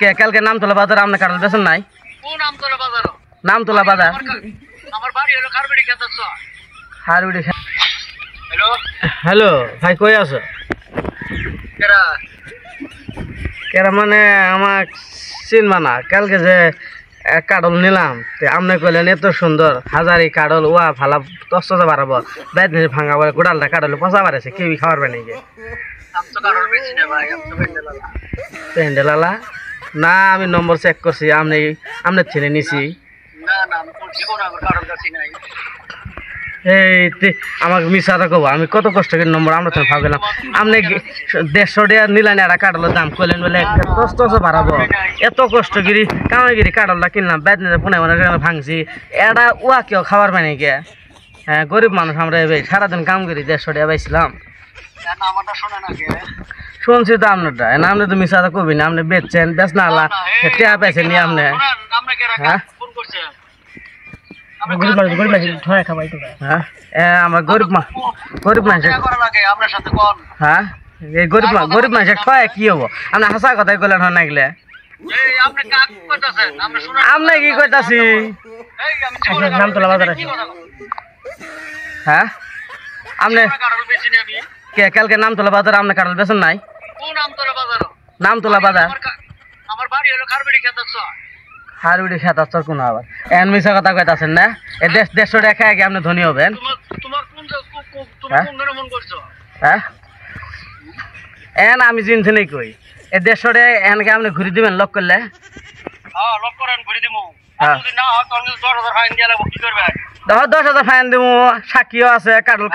কে কালকে নামতলা বাজার আপনি কাটল বেছেন নাই? কোন নামতলা বাজার? নামতলা বাজার আমার বাড়ি হলো খারবেড়ি খেতেছ। খারবিড়ি। হ্যালো হ্যালো ভাই, কই আছো? কেরা? কেরা মানে আমার চিনবা না? কালকে যে কাটল নিলাম আপনি কইলেন এত সুন্দর হাজারি কাটল ওয়া ভালা তস্ততে বাড়াবো বেদ ভাঙা বলে গোড়ালটা কাটলে পচা বাড়াছে কেউই খাওয়ার পাই নাকি? আমি তো কারোর বেশি না ভাই, আমি তো বেন্ডেলালা। প্যান্ডেলালা না, আমি নম্বর চেক করছি, আপনার ছেলে নিছি। না না, আমি কোন জীবন আমার কারোর কাছে নাই। আমাকে মিশাটা কব আমি কত কষ্ট করে নম্বর আমরা তো ভাবলাম আপনি 150 টাকা নিলেন একটা কাটলের দাম কইলেন বলে একটা কষ্ট বাড়াবো এত কষ্ট গিরি কামাইগিরি কাটলটা কিনলাম বেদ পুনে মানে ভাঙছি এটা উয়া কেউ খাবার পাই নাকি? হ্যাঁ, গরিব মানুষ আমরা সারাদিন কাম করি 150 টাকা পাইছিলাম। আমারটা শোনা না কে? শুনছি তো আপনারটা না, আপনি তো মিশাটা কবি না, আপনি বেচছেন বেচ না আল্লাহ টেয়া পেয়েছেন নি আপনি? হ্যাঁ ফোন করছে। আমার গরিব মানুষ আপনার সাথে কোন? হ্যাঁ এই গরিব মানুষ ঠয় কি হবো? আপনি হাসা কথাই কইলেন হয় নাগলে আপনি কাক কইতাছেন? আপনি শুনুন, আপনি কি কইতাছি? নামতলা বাজার আছে। হ্যাঁ আপনি কারোর বেশি নেই আমি। কে কালকে নামতলা বাজার আপনি কাটল বেছেন নাই? কোন নামতলা বাজার? নামতলা বাজার আমার বাড়ি হলো খারবেড়ি খেতেছ। হারবিড়ি খেতাচ্ছর কোন আবার এন মিশা কথা কইতাছেন না? এই 150 টাকা খাই আপনি ধনী হবেন। তোমার কোন তুমি কোন ধরে মন করছো? হ্যাঁ এন আমি চিনছি নাই কই এই 150 টাকা এনকে আপনি ঘুরি দিবেন লক করলে? হ্যাঁ, লক করেন ঘুরি দিমু। হ্যাঁ। যদি না হয় তাহলে 10,000 ফাইন দিয়ে লাগবো, কি করবে? 10,000 ফাইন দিব, সাক্ষীও আছে, কাটল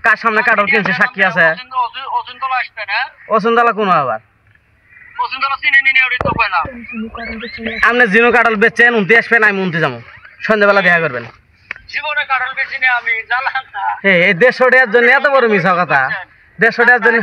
কার সামনে কাটল কিনছে সাক্ষী আছে। অচিন্তলা আসবে না? অসুন্দলা কোন আবার? অচিন্তলা চিনে নিনে ওই তো কইলাম। আপনি জিনো কাটল বেচছেন 29 পেন, আমি 29 যাবো, সন্ধ্যাবেলা দেখা করবেন। জীবনে কারণ বেশি নেই আমি, জানলাম না। এই 150 টাকার জন্য এত বড় মিশা কথা? 150 টাকার জন্য